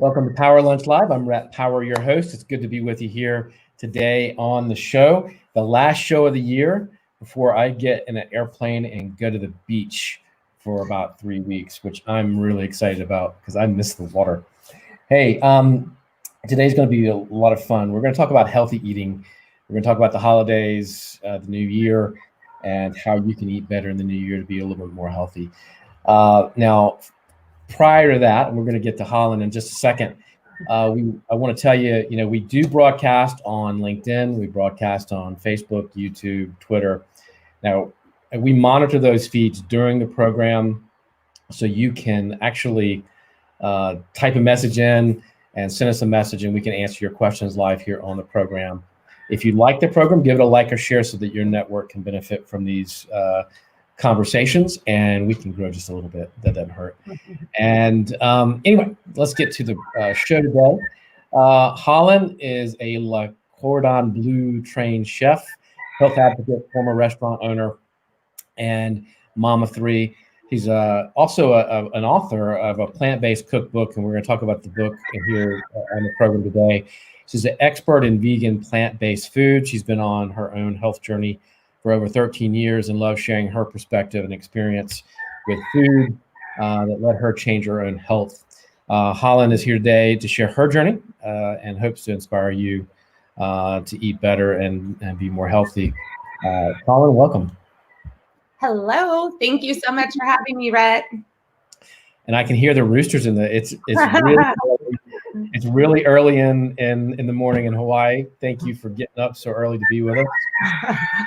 Welcome to Power Lunch Live. I'm Rhett Power, your host. It's good to be with you here today on the show, the last show of the year before I get in an airplane and go to the beach for about 3 weeks, which I'm really excited about because I miss the water. Hey, today's going to be a lot of fun. We're going to talk about healthy eating. We're going to talk about the holidays, the new year, and how you can eat better in the new year to be a little bit more healthy. Now, prior to that, we're going to get to Hollan in just a second. I want to tell you, we do broadcast on LinkedIn. We broadcast on Facebook, YouTube, Twitter. Now, we monitor those feeds during the program, so you can actually type a message in and send us a message, and we can answer your questions live here on the program. If you like the program, give it a like or share so that your network can benefit from these conversations, and we can grow just a little bit. That doesn't hurt. And anyway, let's get to the show today. Hollan is a Cordon Bleu trained chef, health advocate, former restaurant owner, and mom of 3. He's also an author of a plant-based cookbook, and we're going to talk about the book here on the program today. She's an expert in vegan plant-based food. She's been on her own health journey for over 13 years and loves sharing her perspective and experience with food that led her change her own health. Hollan is here today to share her journey and hopes to inspire you to eat better and be more healthy. Hollan, welcome. Hello. Thank you so much for having me, Rhett. And I can hear the roosters in the, it's really early. It's really early in the morning in Hawaii. Thank you for getting up so early to be with us.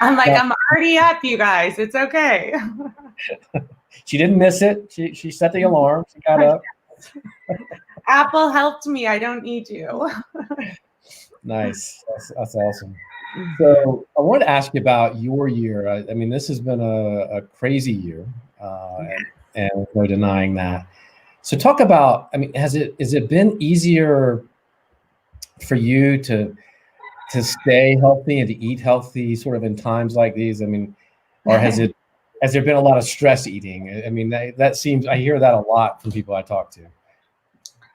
I'm already up, you guys. It's okay. She didn't miss it. She set the alarm. She got up. Apple helped me. I don't need you. Nice. That's awesome. So I wanted to ask you about your year. I mean, this has been a crazy year, and no denying that. So talk about, I mean, has it been easier for you to stay healthy and to eat healthy sort of in times like these? I mean, or has there been a lot of stress eating? I mean, that seems, I hear that a lot from people I talk to.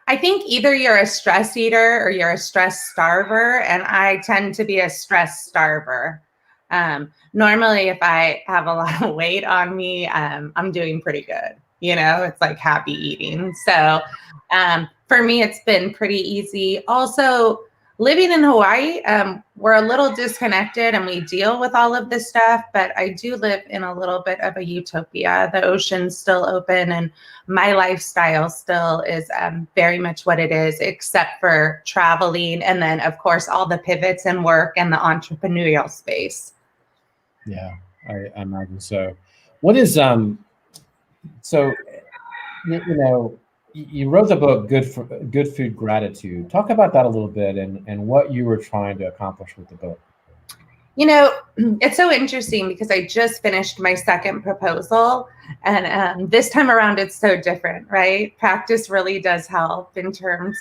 I think either you're a stress eater or you're a stress starver, and I tend to be a stress starver. Normally, if I have a lot of weight on me, I'm doing pretty good. It's like happy eating. So for me, it's been pretty easy. Also, living in Hawaii, we're a little disconnected and we deal with all of this stuff, but I do live in a little bit of a utopia. The ocean's still open and my lifestyle still is very much what it is, except for traveling. And then, of course, all the pivots and work and the entrepreneurial space. Yeah, I imagine so. What is, so, you wrote the book, Good Food Gratitude. Talk about that a little bit and what you were trying to accomplish with the book. It's so interesting because I just finished my second proposal, and this time around it's so different, right? Practice really does help in terms,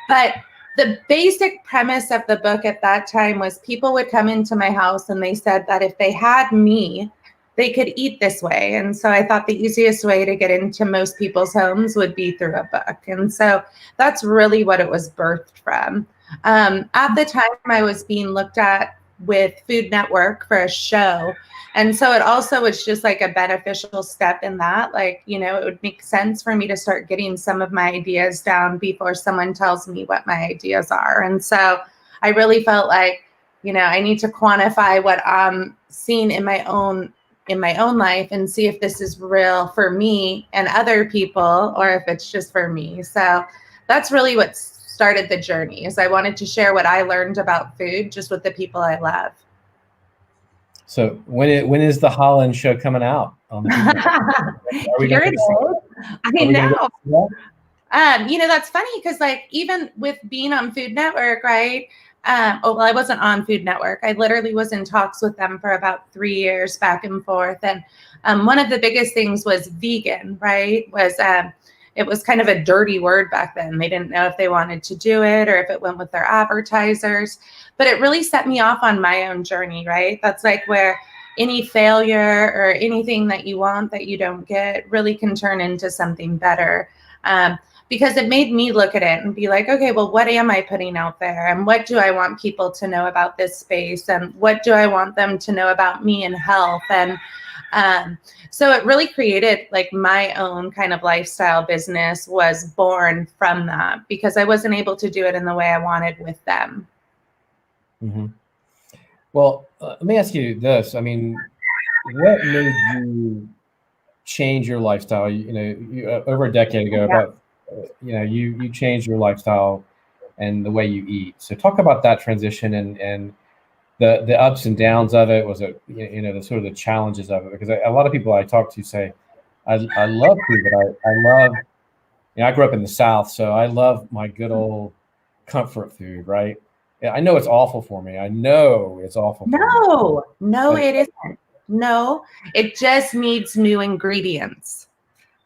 but the basic premise of the book at that time was people would come into my house and they said that if they had me, they could eat this way. And so I thought the easiest way to get into most people's homes would be through a book. And so that's really what it was birthed from. At the time, I was being looked at with Food Network for a show. And so it also was just like a beneficial step in that. Like, it would make sense for me to start getting some of my ideas down before someone tells me what my ideas are. And so I really felt like, I need to quantify what I'm seeing in my own life and see if this is real for me and other people, or if it's just for me. So that's really what started the journey, is I wanted to share what I learned about food just with the people I love. So when is the Hollan show coming out? I know. That's funny because even with being on Food Network, right? I wasn't on Food Network. I literally was in talks with them for about 3 years back and forth. And one of the biggest things was vegan, right? It was kind of a dirty word back then. They didn't know if they wanted to do it or if it went with their advertisers. But it really set me off on my own journey, right? That's like where any failure or anything that you want that you don't get really can turn into something better. because it made me look at it and be like, okay, well, what am I putting out there? And what do I want people to know about this space? And what do I want them to know about me and health? And so it really created like my own kind of lifestyle business was born from that, because I wasn't able to do it in the way I wanted with them. Mm-hmm. Well, let me ask you this. I mean, what made you change your lifestyle? Over a decade ago, about you changed your lifestyle and the way you eat. So talk about that transition and the ups and downs of it. Was it the sort of the challenges of it? Because a lot of people I talk to say, I love food, but I love, I grew up in the South, so I love my good old comfort food, right? I know it's awful for me. I know it's awful. No, it isn't. No, it just needs new ingredients.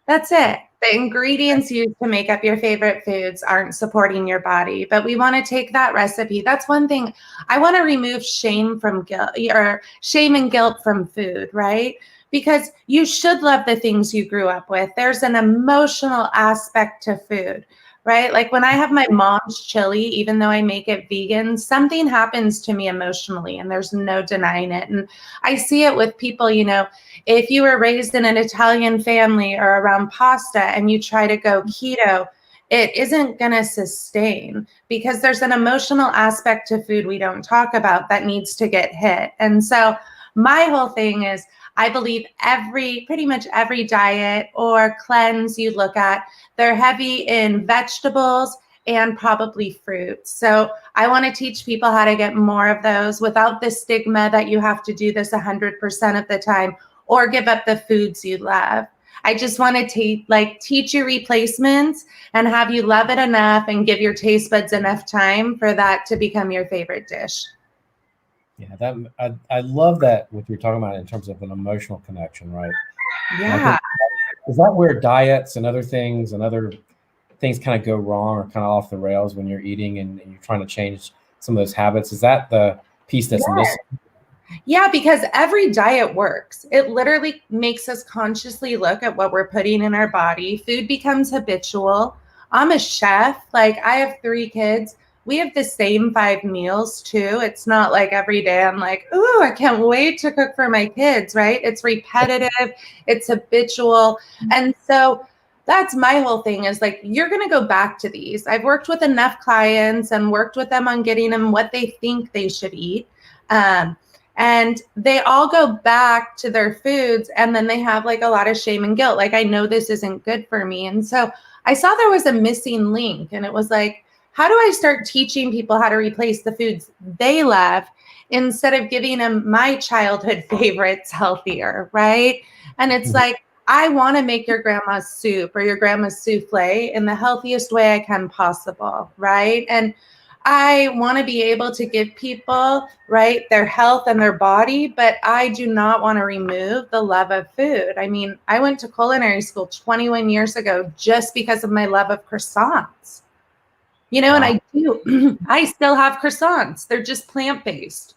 That's it. The ingredients used to make up your favorite foods aren't supporting your body, but we want to take that recipe. That's one thing. I want to remove shame from guilt, or shame and guilt from food, right? Because you should love the things you grew up with. There's an emotional aspect to food, right? Like when I have my mom's chili, even though I make it vegan, something happens to me emotionally, and there's no denying it. And I see it with people, if you were raised in an Italian family or around pasta and you try to go keto, it isn't going to sustain, because there's an emotional aspect to food we don't talk about that needs to get hit. And so my whole thing is, I believe pretty much every diet or cleanse you look at, they're heavy in vegetables and probably fruits. So I want to teach people how to get more of those without the stigma that you have to do this 100% of the time or give up the foods you love. I just want to teach you replacements and have you love it enough and give your taste buds enough time for that to become your favorite dish. Yeah, I love that, what you're talking about in terms of an emotional connection, right? Yeah. Is that where diets and other things kind of go wrong or kind of off the rails when you're eating and you're trying to change some of those habits? Is that the piece that's missing? Yeah, because every diet works. It literally makes us consciously look at what we're putting in our body. Food becomes habitual. I'm a chef. Like, I have 3 kids. We have the same 5 meals too. It's not like every day I'm like, ooh, I can't wait to cook for my kids, right? It's repetitive, it's habitual. And so that's my whole thing is like, you're going to go back to these. I've worked with enough clients and worked with them on getting them what they think they should eat. And they all go back to their foods, and then they have like a lot of shame and guilt. Like, I know this isn't good for me. And so I saw there was a missing link, and it was like, how do I start teaching people how to replace the foods they love instead of giving them my childhood favorites healthier, right? And it's like, I want to make your grandma's soup or your grandma's souffle in the healthiest way I can possible, right? And I want to be able to give people, right, their health and their body, but I do not want to remove the love of food. I mean, I went to culinary school 21 years ago just because of my love of croissants. Wow. And I do. I still have croissants. They're just plant-based.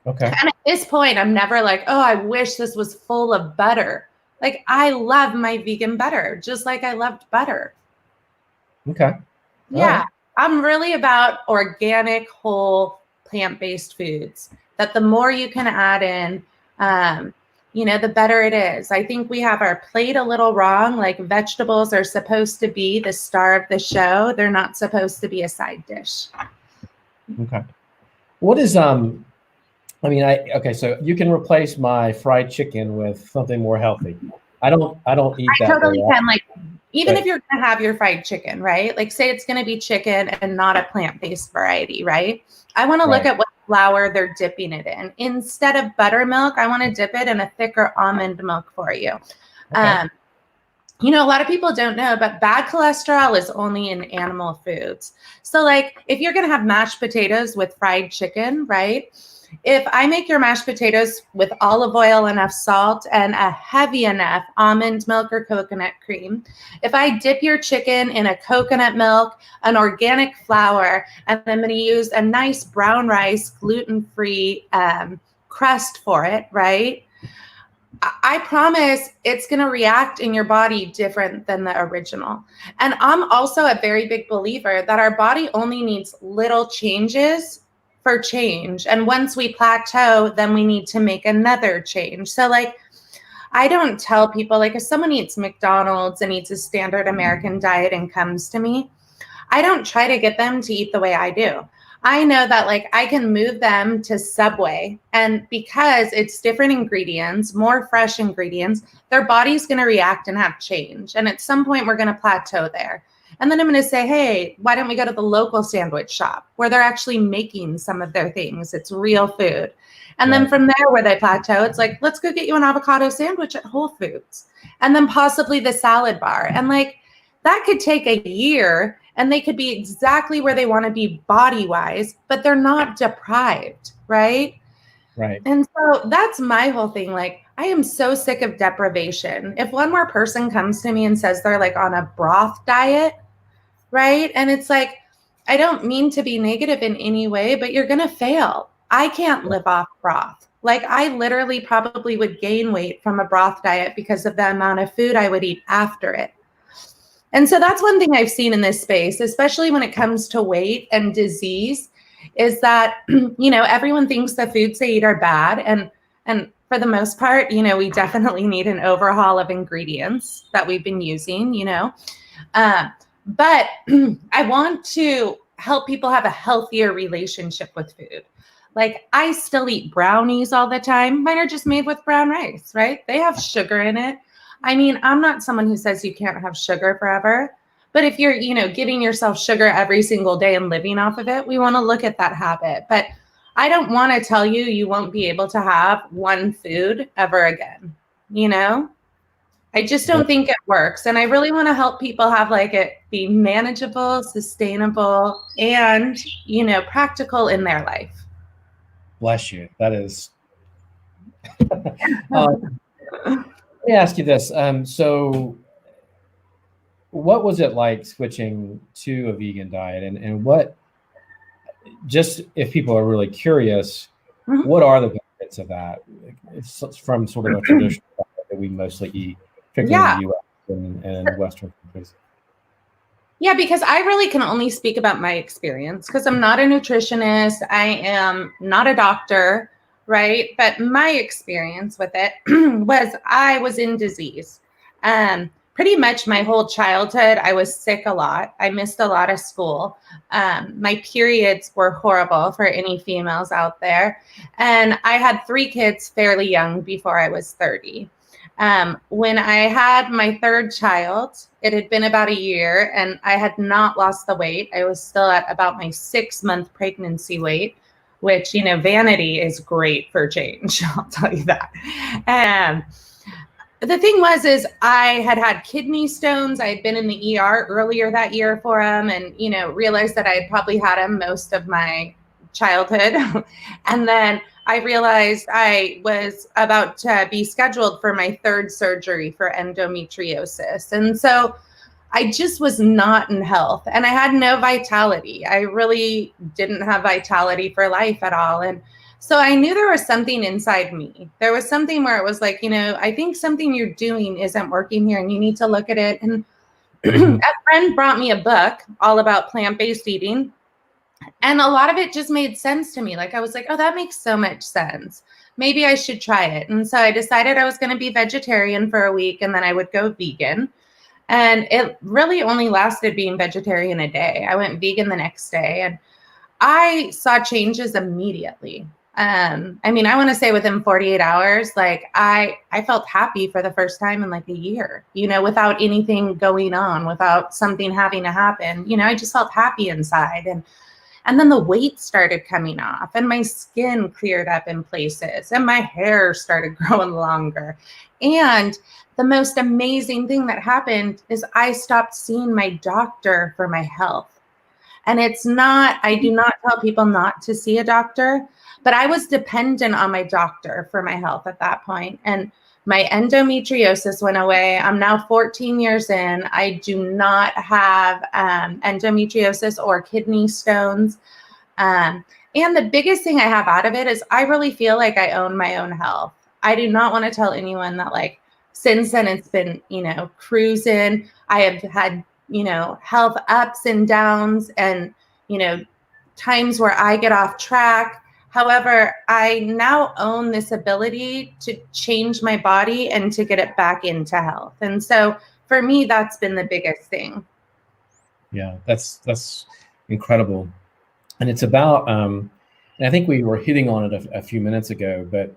Okay. And at this point, I'm never like, oh, I wish this was full of butter. Like, I love my vegan butter, just like I loved butter. Okay. Yeah. I'm really about organic, whole, plant-based foods, that the more you can add in, the better it is. I think we have our plate a little wrong. Like, vegetables are supposed to be the star of the show. They're not supposed to be a side dish. Okay. What is, so you can replace my fried chicken with something more healthy. I don't eat that. I totally can. Like, even if you're going to have your fried chicken, right? Like, say it's going to be chicken and not a plant-based variety, right? I want to look at what flour they're dipping it in. Instead of buttermilk, I want to dip it in a thicker almond milk for you. Okay. A lot of people don't know, but bad cholesterol is only in animal foods. So, like, if you're going to have mashed potatoes with fried chicken, right? If I make your mashed potatoes with olive oil, enough salt, and a heavy enough almond milk or coconut cream, if I dip your chicken in a coconut milk, an organic flour, and I'm going to use a nice brown rice, gluten-free crust for it, right? I promise it's going to react in your body different than the original. And I'm also a very big believer that our body only needs little changes for change. And once we plateau, then we need to make another change. So like, I don't tell people, like if someone eats McDonald's and eats a standard American diet and comes to me, I don't try to get them to eat the way I do. I know that like I can move them to Subway, and because it's different ingredients, more fresh ingredients, their body's going to react and have change. And at some point we're going to plateau there. And then I'm going to say, hey, why don't we go to the local sandwich shop where they're actually making some of their things? It's real food. And then from there where they plateau, it's like, let's go get you an avocado sandwich at Whole Foods. And then possibly the salad bar. And like that could take a year, and they could be exactly where they want to be body-wise, but they're not deprived, right? Right. And so that's my whole thing. Like, I am so sick of deprivation. If one more person comes to me and says they're like on a broth diet, right? And it's like, I don't mean to be negative in any way, but you're going to fail. I can't live off broth. Like, I literally probably would gain weight from a broth diet because of the amount of food I would eat after it. And so that's one thing I've seen in this space, especially when it comes to weight and disease, is that, you know, everyone thinks the foods they eat are bad. And for the most part, you know, we definitely need an overhaul of ingredients that we've been using, you know. But I want to help people have a healthier relationship with food. Like, I still eat brownies all the time. Mine are just made with brown rice, right? They have sugar in it. I mean, I'm not someone who says you can't have sugar forever, but if you're, you know, giving yourself sugar every single day and living off of it, we want to look at that habit. But I don't want to tell you you won't be able to have one food ever again. You know, I just don't think it works. And I really want to help people have like it be manageable, sustainable, and, you know, practical in their life. Bless you. That is. Let me ask you this. So what was it like switching to a vegan diet, and what, just if people are really curious, what are the benefits of that? It's from sort of a traditional diet that we mostly eat, particularly in the US and Western countries. Yeah, because I really can only speak about my experience because I'm not a nutritionist. I am not a doctor. Right. But my experience with it was I was in disease. Pretty much my whole childhood, I was sick a lot. I missed a lot of school. My periods were horrible for any females out there. And I had 3 kids fairly young before I was 30. When I had my 3rd child, it had been about a year and I had not lost the weight. I was still at about my 6-month pregnancy weight, which, you know, vanity is great for change. I'll tell you that. The thing is I had kidney stones. I had been in the ER earlier that year for them, and, you know, realized that I had probably had them most of my childhood. And then I realized I was about to be scheduled for my 3rd surgery for endometriosis. And so I just was not in health, and I had no vitality. I really didn't have vitality for life at all. And so I knew there was something inside me. There was something where it was like, you know, I think something you're doing isn't working here and you need to look at it. And a friend brought me a book all about plant-based eating. And a lot of it just made sense to me. Like, I was like, oh, that makes so much sense. Maybe I should try it. And so I decided I was going to be vegetarian for a week and then I would go vegan. And it really only lasted being vegetarian a day. I went vegan the next day and I saw changes immediately. I mean, I want to say within 48 hours, like I felt happy for the first time in like a year, you know, without anything going on, without something having to happen. You know, I just felt happy inside. And then the weight started coming off and my skin cleared up in places and my hair started growing longer. And the most amazing thing that happened is I stopped seeing my doctor for my health. And it's not, I do not tell people not to see a doctor, but I was dependent on my doctor for my health at that point. And my endometriosis went away. I'm now 14 years in. I do not have endometriosis or kidney stones. And the biggest thing I have out of it is I really feel like I own my own health. I do not want to tell anyone that like since then it's been, cruising. I have had, health ups and downs and, times where I get off track. However, I now own this ability to change my body and to get it back into health. And so for me, that's been the biggest thing. Yeah, that's incredible. And it's about, and I think we were hitting on it a few minutes ago, but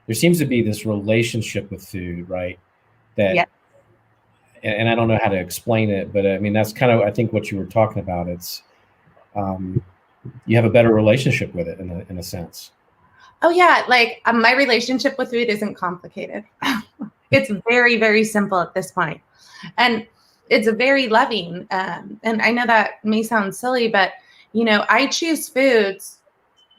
there seems to be this relationship with food, right? That, yeah. And I don't know how to explain it, but I mean, that's kind of, I think what you were talking about. It's, you have a better relationship with it in a sense. Oh yeah. Like my relationship with food isn't complicated. It's very, very simple at this point. And it's very loving. And I know that may sound silly, but I choose foods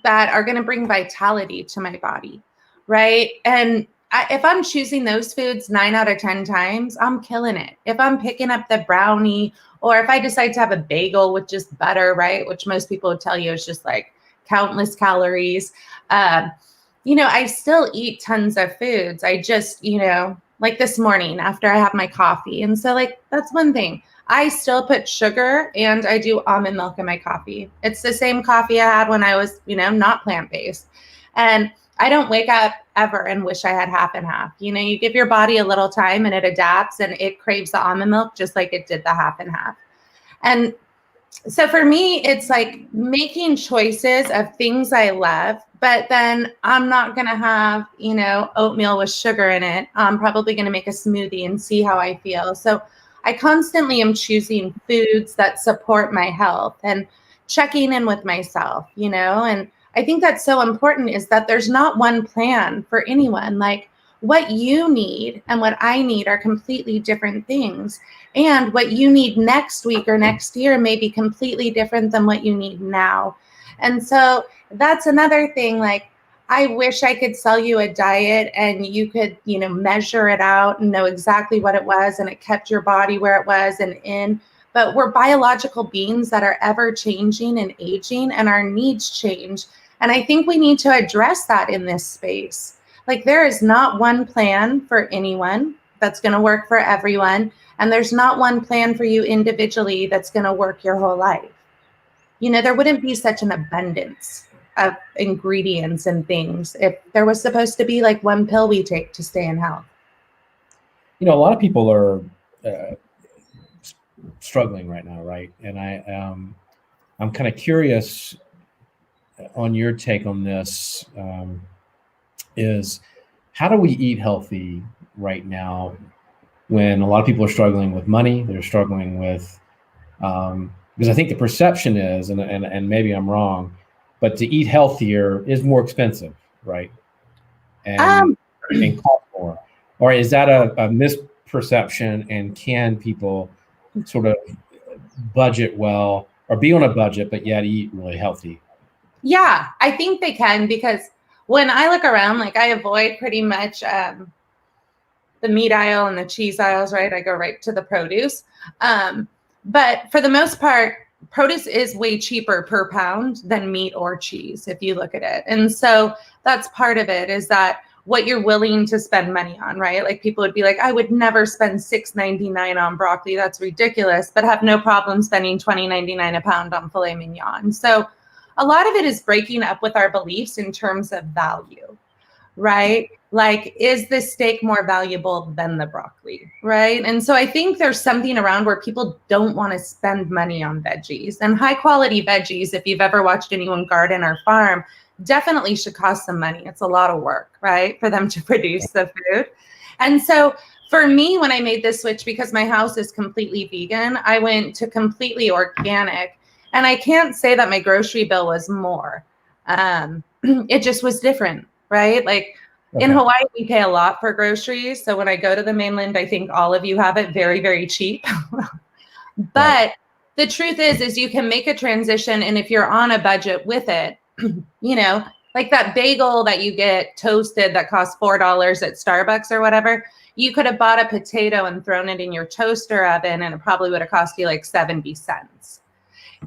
that are going to bring vitality to my body. Right. And if I'm choosing those foods 9 out of 10 times, I'm killing it. If I'm picking up the brownie, or if I decide to have a bagel with just butter, right, which most people would tell you is just like countless calories, I still eat tons of foods. I just, like this morning after I have my coffee. And so like, that's one thing. I still put sugar and I do almond milk in my coffee. It's the same coffee I had when I was, not plant-based. And I don't wake up ever and wish I had half and half. You give your body a little time and it adapts and it craves the almond milk just like it did the half and half. And so for me, it's like making choices of things I love, but then I'm not going to have, oatmeal with sugar in it. I'm probably going to make a smoothie and see how I feel. So I constantly am choosing foods that support my health and checking in with myself, and I think that's so important is that there's not one plan for anyone. Like what you need and what I need are completely different things. And what you need next week or next year may be completely different than what you need now. And so that's another thing. Like, I wish I could sell you a diet and you could, measure it out and know exactly what it was and it kept your body where it was and in. But we're biological beings that are ever changing and aging, and our needs change. And I think we need to address that in this space. Like there is not one plan for anyone that's going to work for everyone. And there's not one plan for you individually that's going to work your whole life. There wouldn't be such an abundance of ingredients and things if there was supposed to be like one pill we take to stay in health. A lot of people are struggling right now, right? And I'm kind of curious on your take on this. Is how do we eat healthy right now when a lot of people are struggling with money? They're struggling with because I think the perception is, and maybe I'm wrong, but to eat healthier is more expensive, right? And cost more. Or is that a misperception? And can people sort of budget well or be on a budget, but yet eat really healthy? Yeah, I think they can, because when I look around, like I avoid pretty much the meat aisle and the cheese aisles, right? I go right to the produce. But for the most part, produce is way cheaper per pound than meat or cheese, if you look at it. And so that's part of it, is that what you're willing to spend money on, right? Like people would be like, I would never spend $6.99 on broccoli. That's ridiculous, but have no problem spending $20.99 a pound on filet mignon. So a lot of it is breaking up with our beliefs in terms of value, right? Like, is the steak more valuable than the broccoli, right? And so I think there's something around where people don't want to spend money on veggies, and high quality veggies, if you've ever watched anyone garden or farm, definitely should cost some money. It's a lot of work, right, for them to produce the food. And so for me, when I made this switch, because my house is completely vegan, I went to completely organic. And I can't say that my grocery bill was more. It just was different, right? Like in Hawaii, we pay a lot for groceries. So when I go to the mainland, I think all of you have it very, very cheap. But the truth is you can make a transition. And if you're on a budget with it, like that bagel that you get toasted that costs $4 at Starbucks or whatever, you could have bought a potato and thrown it in your toaster oven and it probably would have cost you like 70 cents.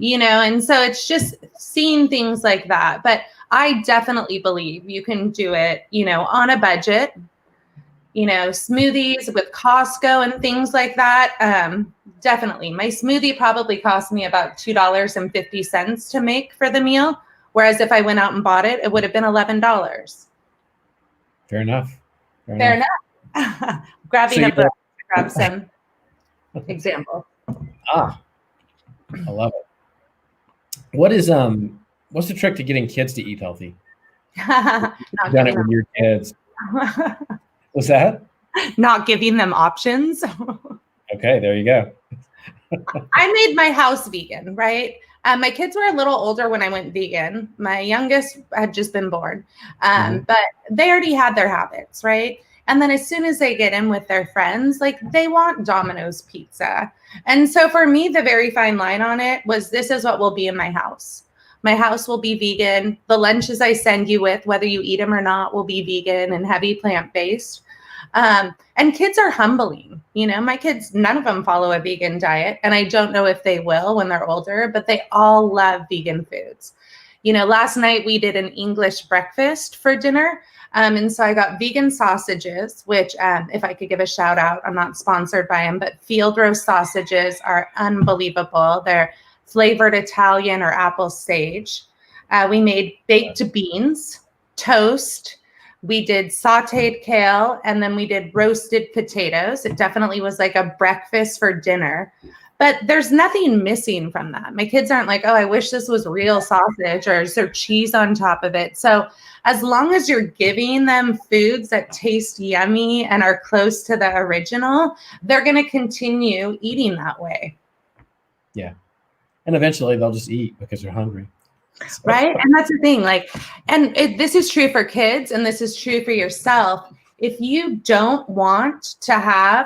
And so it's just seeing things like that. But I definitely believe you can do it, on a budget, smoothies with Costco and things like that. Definitely. My smoothie probably cost me about $2.50 to make for the meal. Whereas if I went out and bought it, it would have been $11. Fair enough. Fair enough. Grabbing a book to grab some example. I love it. What's the trick to getting kids to eat healthy? Not Done it with your kids. What's that? Not giving them options. Okay, there you go. I made my house vegan, right? My kids were a little older when I went vegan. My youngest had just been born, but they already had their habits, right? And then as soon as they get in with their friends, like they want Domino's pizza. And so for me, the very fine line on it was, this is what will be in my house. My house will be vegan. The lunches I send you with, whether you eat them or not, will be vegan and heavy plant-based. And kids are humbling. My kids, none of them follow a vegan diet, and I don't know if they will when they're older, but they all love vegan foods. Last night we did an English breakfast for dinner. And so I got vegan sausages, which if I could give a shout out, I'm not sponsored by them, but field roast sausages are unbelievable. They're flavored Italian or apple sage. We made baked beans, toast. We did sauteed kale, and then we did roasted potatoes. It definitely was like a breakfast for dinner. But there's nothing missing from that. My kids aren't like, oh, I wish this was real sausage, or is there cheese on top of it? So as long as you're giving them foods that taste yummy and are close to the original, they're going to continue eating that way. Yeah. And eventually they'll just eat because they're hungry. So. Right. And that's the thing. This is true for kids, and this is true for yourself. If you don't want to have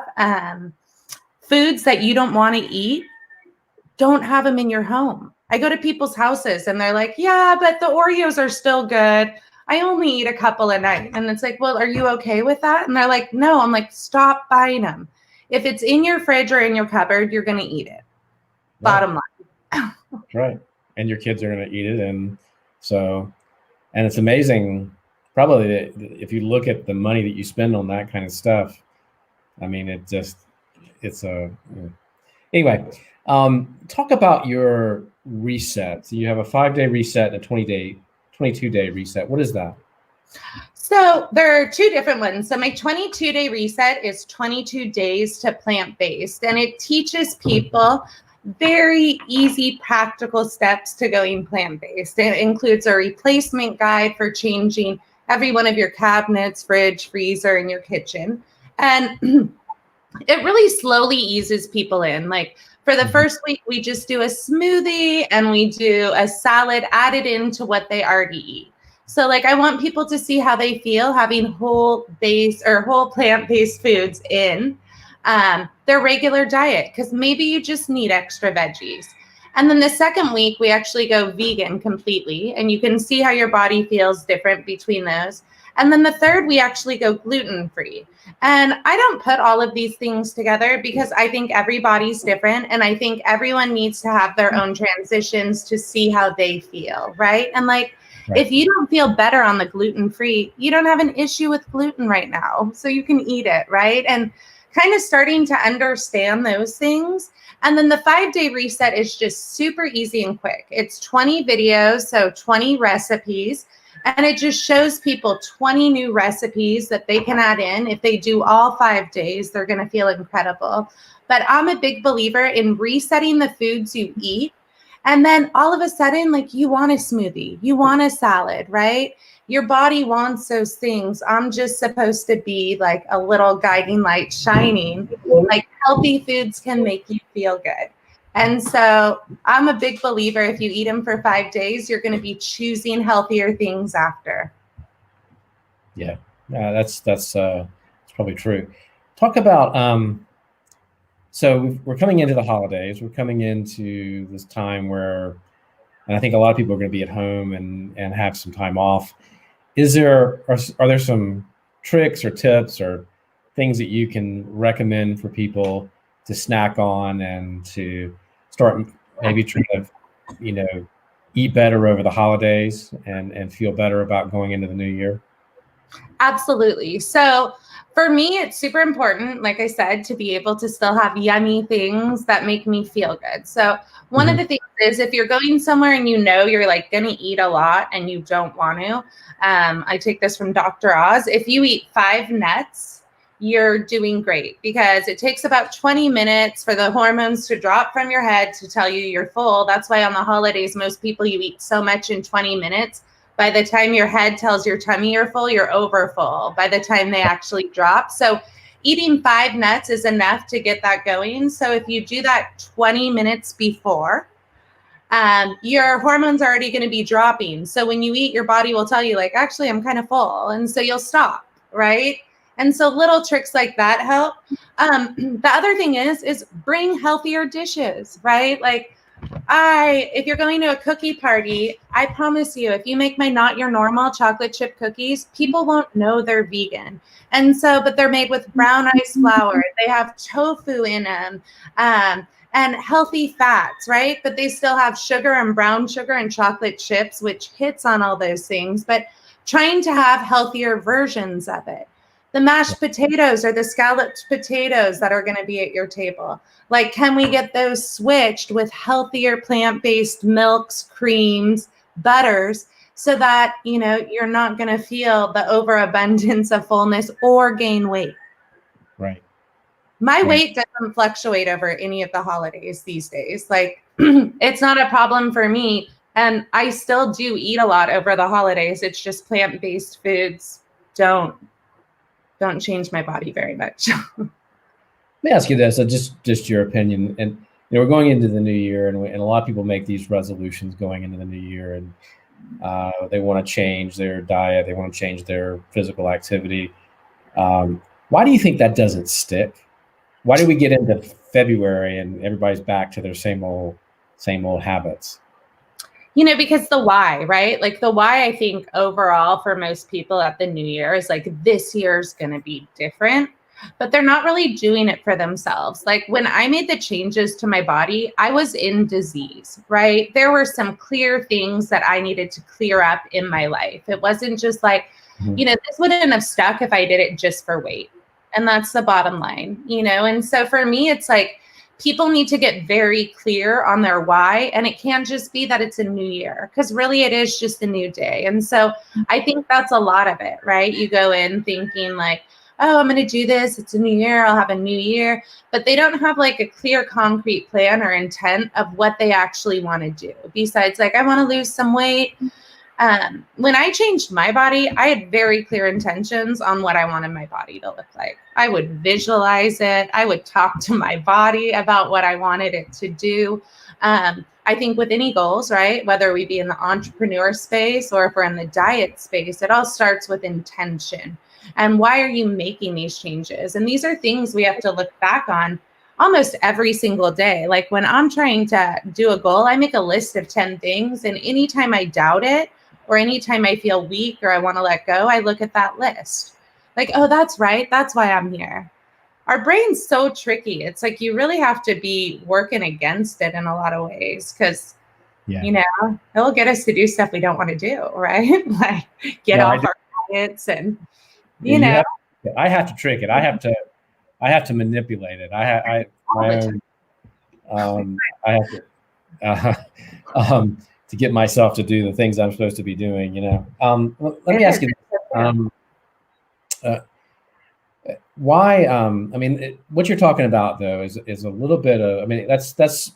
foods that you don't want to eat, don't have them in your home. I go to people's houses and they're like, yeah, but the Oreos are still good. I only eat a couple a night. And it's like, well, are you okay with that? And they're like, no. I'm like, stop buying them. If it's in your fridge or in your cupboard, you're going to eat it. Right. Bottom line. Right. And your kids are going to eat it. And it's amazing. Probably if you look at the money that you spend on that kind of stuff, I mean, anyway, talk about your reset. So you have a 5-day reset and a 22-day reset. What is that? So there are two different ones. So my 22-day reset is 22 days to plant-based, and it teaches people very easy, practical steps to going plant-based. It includes a replacement guide for changing every one of your cabinets, fridge, freezer, in your kitchen. And it really slowly eases people in. Like for the first week, we just do a smoothie and we do a salad added into what they already eat. So I want people to see how they feel having whole plant-based foods in their regular diet, because maybe you just need extra veggies. And then the second week, we actually go vegan completely, and you can see how your body feels different between those. And then the third, we actually go gluten-free. And I don't put all of these things together because I think everybody's different, and I think everyone needs to have their own transitions to see how they feel, right? And if you don't feel better on the gluten-free, you don't have an issue with gluten right now, so you can eat it, right? And kind of starting to understand those things. And then the 5-day reset is just super easy and quick. It's 20 videos, so 20 recipes. And it just shows people 20 new recipes that they can add in. If they do all 5 days, they're going to feel incredible. But I'm a big believer in resetting the foods you eat. And then all of a sudden, you want a smoothie, you want a salad, right? Your body wants those things. I'm just supposed to be a little guiding light shining. Healthy foods can make you feel good. And so I'm a big believer, if you eat them for 5 days, you're going to be choosing healthier things after. Yeah, that's probably true. Talk about, so we're coming into the holidays. We're coming into this time where, and I think a lot of people are going to be at home and have some time off. Are there some tricks or tips or things that you can recommend for people to snack on and to start maybe trying to, eat better over the holidays and feel better about going into the new year? Absolutely. So for me, it's super important, like I said, to be able to still have yummy things that make me feel good. So one of the things is if you're going somewhere and you know you're like going to eat a lot and you don't want to, I take this from Dr. Oz. If you eat 5 nuts, you're doing great, because it takes about 20 minutes for the hormones to drop from your head to tell you you're full. That's why on the holidays, most people, you eat so much in 20 minutes. By the time your head tells your tummy you're full, you're over full by the time they actually drop. So eating 5 nuts is enough to get that going. So if you do that 20 minutes before, your hormones are already going to be dropping. So when you eat, your body will tell you like, actually, I'm kind of full. And so you'll stop, right? And so little tricks like that help. The other thing is bring healthier dishes, right? Like, if you're going to a cookie party, I promise you, if you make my Not Your Normal chocolate chip cookies, people won't know they're vegan. And so, but they're made with brown rice flour. They have tofu in them, and healthy fats, right? But they still have sugar and brown sugar and chocolate chips, which hits on all those things, but trying to have healthier versions of it. The mashed potatoes or the scalloped potatoes that are going to be at your table. Like, can we get those switched with healthier plant-based milks, creams, butters, so that, you know, you're not going to feel the overabundance of fullness or gain weight? Right. My weight doesn't fluctuate over any of the holidays these days. Like, it's not a problem for me. And I still do eat a lot over the holidays. It's just plant-based foods don't change my body very much. Let me ask you this, just your opinion. And you know, we're going into the new year, and a lot of people make these resolutions going into the new year, and they want to change their diet, they want to change their physical activity. Why do you think that doesn't stick? Why do we get into February and everybody's back to their same old habits? You know, because the why, right? Like the why, I think overall for most people at the new year is like, this year's going to be different, but they're not really doing it for themselves. Like when I made the changes to my body, I was in disease, right? There were some clear things that I needed to clear up in my life. It wasn't just like, you know, this wouldn't have stuck if I did it just for weight. And that's the bottom line, you know? And so for me, it's like, people need to get very clear on their why. And it can't just be that it's a new year, because really it is just a new day. And so I think that's a lot of it, right? You go in thinking like, oh, I'm going to do this. It's a new year. I'll have a new year. But they don't have like a clear, concrete plan or intent of what they actually want to do. Besides, like, I want to lose some weight. When I changed my body, I had very clear intentions on what I wanted my body to look like. I would visualize it. I would talk to my body about what I wanted it to do. I think with any goals, right, whether we be in the entrepreneur space or if we're in the diet space, it all starts with intention. And why are you making these changes? And these are things we have to look back on almost every single day. Like when I'm trying to do a goal, I make a list of 10 things. And anytime I doubt it, or anytime I feel weak or I want to let go, I look at that list. Like, oh, that's right. That's why I'm here. Our brain's so tricky. It's like you really have to be working against it in a lot of ways, because, you know, it'll get us to do stuff we don't want to do, right? Like get off our diets and, you know. I have to trick it. I have to manipulate it. I have to get myself to do the things I'm supposed to be doing, you know. Let me ask you, why? I mean, what you're talking about though is a little bit of, I mean, that's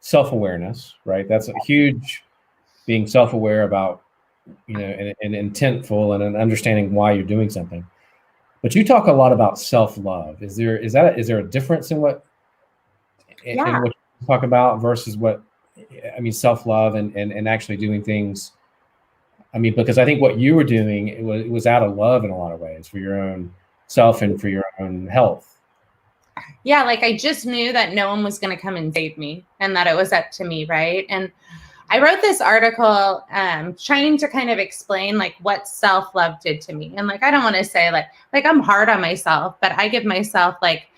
self-awareness, right? That's a huge, being self-aware about, you know, and intentful and understanding why you're doing something. But you talk a lot about self-love. Is there a difference in what you talk about versus what? I mean, self-love and actually doing things. I mean, because I think what you were doing, it was out of love in a lot of ways for your own self and for your own health. Yeah, like I just knew that no one was going to come and save me and that it was up to me, right? And I wrote this article trying to kind of explain like what self-love did to me. And like, I don't want to say like I'm hard on myself, but I give myself like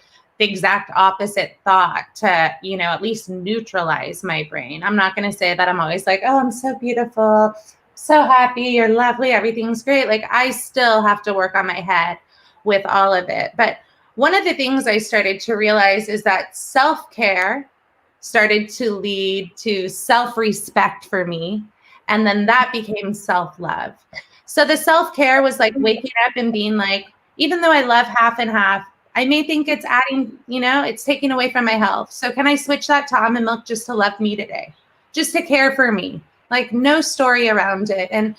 the exact opposite thought to, you know, at least neutralize my brain. I'm not going to say that I'm always like, oh, I'm so beautiful, so happy, you're lovely, everything's great. Like, I still have to work on my head with all of it. But one of the things I started to realize is that self-care started to lead to self-respect for me. And then that became self-love. So the self-care was like waking up and being like, even though I love half and half, I may think it's adding, you know, it's taking away from my health. So can I switch that to almond milk just to love me today, just to care for me? Like, no story around it. And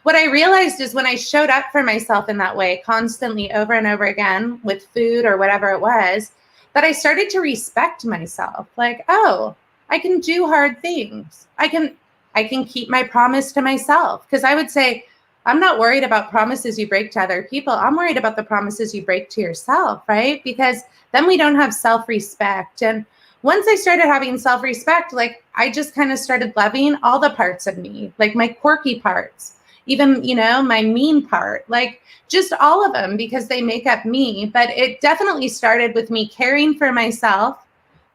what I realized is when I showed up for myself in that way, constantly over and over again with food or whatever it was, that I started to respect myself. Like, oh, I can do hard things. I can keep my promise to myself. Because I would say, I'm not worried about promises you break to other people. I'm worried about the promises you break to yourself, right? Because then we don't have self-respect. And once I started having self-respect, like, I just kind of started loving all the parts of me, like my quirky parts, even, you know, my mean part, like just all of them, because they make up me. But it definitely started with me caring for myself,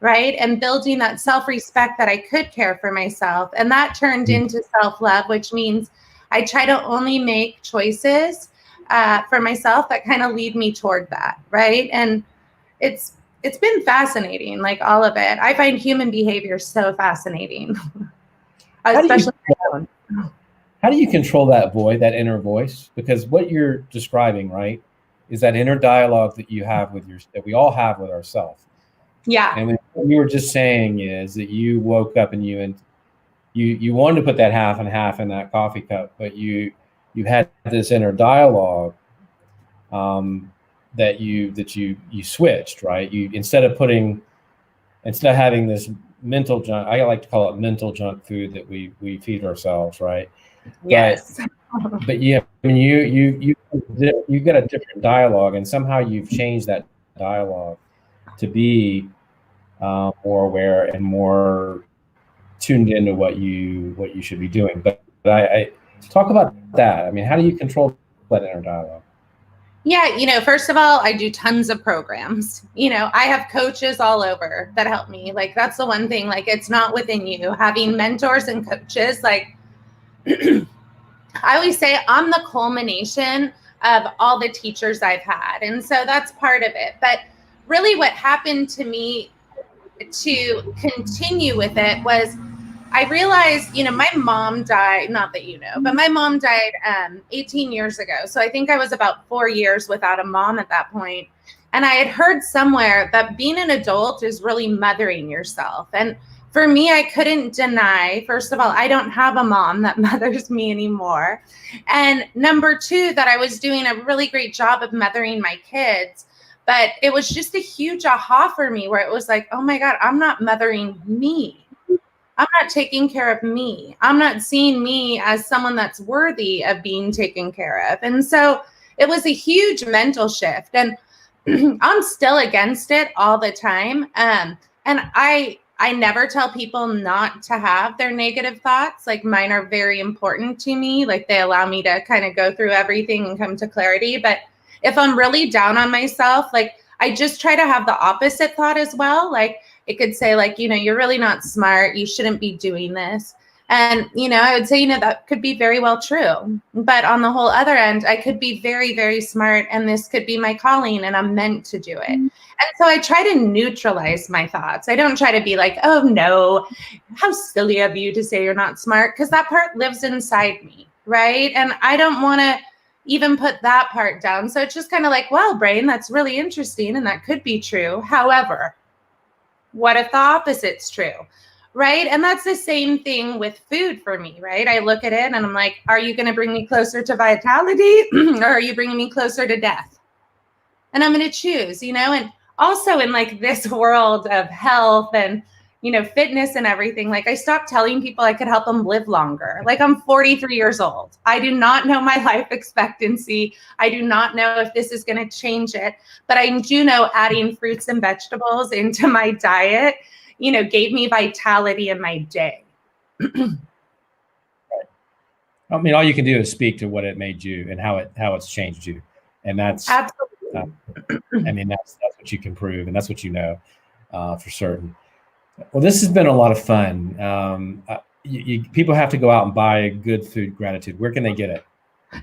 right? And building that self-respect that I could care for myself. And that turned into self-love, which means I try to only make choices for myself that kind of lead me toward that, right? And it's been fascinating, like all of it. I find human behavior so fascinating, especially my own. How do you control that voice, that inner voice? Because what you're describing, right, is that inner dialogue that you have with that we all have with ourselves. Yeah. And what you were just saying is that you woke up and you wanted to put that half and half in that coffee cup, but you had this inner dialogue that you switched, right? You instead of having this mental junk, I like to call it mental junk food that we feed ourselves, right? Yes. But yeah, I mean, you get a different dialogue, and somehow you've changed that dialogue to be more aware and more tuned into what you should be doing. But I talk about that. I mean, how do you control that inner dialogue? Yeah, you know, first of all, I do tons of programs. You know, I have coaches all over that help me. Like, that's the one thing, like, it's not within you. Having mentors and coaches, like, I always say I'm the culmination of all the teachers I've had. And so that's part of it. But really what happened to me to continue with it was I realized, you know, my mom died, not that you know, but my mom died 18 years ago. So I think I was about 4 years without a mom at that point. And I had heard somewhere that being an adult is really mothering yourself. And for me, I couldn't deny, first of all, I don't have a mom that mothers me anymore. And number two, that I was doing a really great job of mothering my kids. But it was just a huge aha for me where it was like, oh my God, I'm not mothering me. I'm not taking care of me. I'm not seeing me as someone that's worthy of being taken care of. And so it was a huge mental shift. And I'm still against it all the time. And I never tell people not to have their negative thoughts. Like, mine are very important to me. Like, they allow me to kind of go through everything and come to clarity. But if I'm really down on myself, like, I just try to have the opposite thought as well. Like, it could say, like, you know, you're really not smart. You shouldn't be doing this. And, you know, I would say, you know, that could be very well true. But on the whole other end, I could be very, very smart, and this could be my calling, and I'm meant to do it. And so I try to neutralize my thoughts. I don't try to be like, oh, no, how silly of you to say you're not smart, because that part lives inside me, right? And I don't want to even put that part down. So it's just kind of like, well, brain, that's really interesting, and that could be true. However, what if the opposite's true, right? And that's the same thing with food for me, right? I look at it and I'm like, are you going to bring me closer to vitality or are you bringing me closer to death? And I'm going to choose, you know. And also in like this world of health and, you know, fitness and everything, like, I stopped telling people I could help them live longer. Like, I'm 43 years old. I do not know my life expectancy. I do not know if this is going to change it, but I do know adding fruits and vegetables into my diet, you know, gave me vitality in my day. I mean, all you can do is speak to what it made you and how it's changed you. And that's absolutely. I mean, that's what you can prove, and that's what you know for certain. Well, this has been a lot of fun. People have to go out and buy good food gratitude. Where can they get it?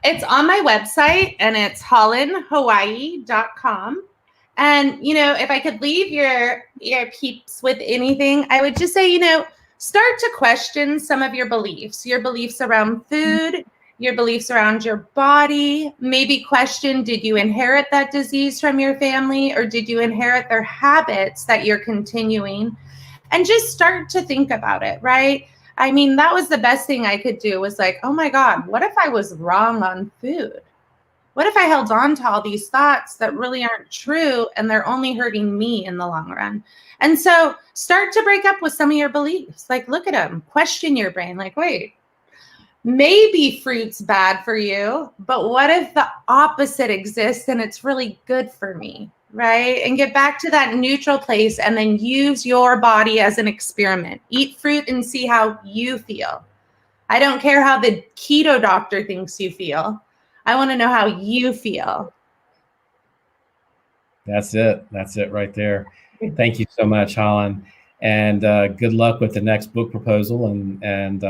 It's on my website, and it's hollanhawaii.com. And, if I could leave your peeps with anything, I would just say, start to question some of your beliefs around food, your beliefs around your body. Maybe question, did you inherit that disease from your family, or did you inherit their habits that you're continuing? And just start to think about it, right? I mean, that was the best thing I could do, was like, oh my God, what if I was wrong on food? What if I held on to all these thoughts that really aren't true, and they're only hurting me in the long run? And so start to break up with some of your beliefs. Like, look at them, question your brain. Like, wait, maybe fruit's bad for you, but what if the opposite exists and it's really good for me, right? And get back to that neutral place, and then use your body as an experiment. Eat fruit and see how you feel. I don't care how the keto doctor thinks you feel. I want to know how you feel. That's it. That's it right there. Thank you so much, Hollan. And good luck with the next book proposal, and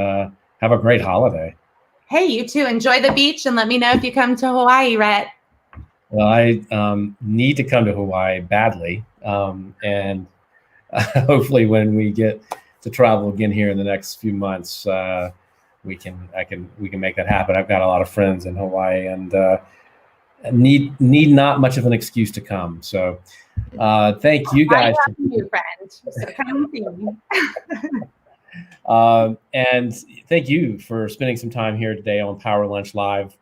have a great holiday. Hey, you too. Enjoy the beach, and let me know if you come to Hawaii, Rhett. Well, I need to come to Hawaii badly. And hopefully when we get to travel again here in the next few months, we can make that happen. I've got a lot of friends in Hawaii, and need not much of an excuse to come. So thank you guys. I have you, friend. So come see me. And thank you for spending some time here today on Power Lunch Live.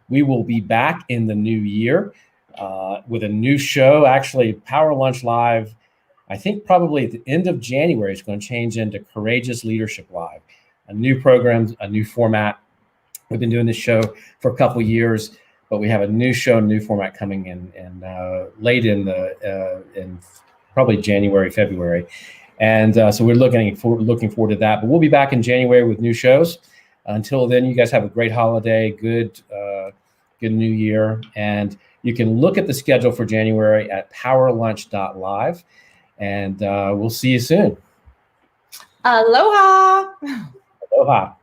We will be back in the new year with a new show. Actually, Power Lunch Live, I think probably at the end of January, is going to change into Courageous Leadership Live. A new program, a new format. We've been doing this show for a couple of years, but we have a new show, new format coming in late in probably January, February. And so we're looking forward to that. But we'll be back in January with new shows. Until then, you guys have a great holiday, good new year. And you can look at the schedule for January at powerlunch.live. And we'll see you soon. Aloha. Aloha.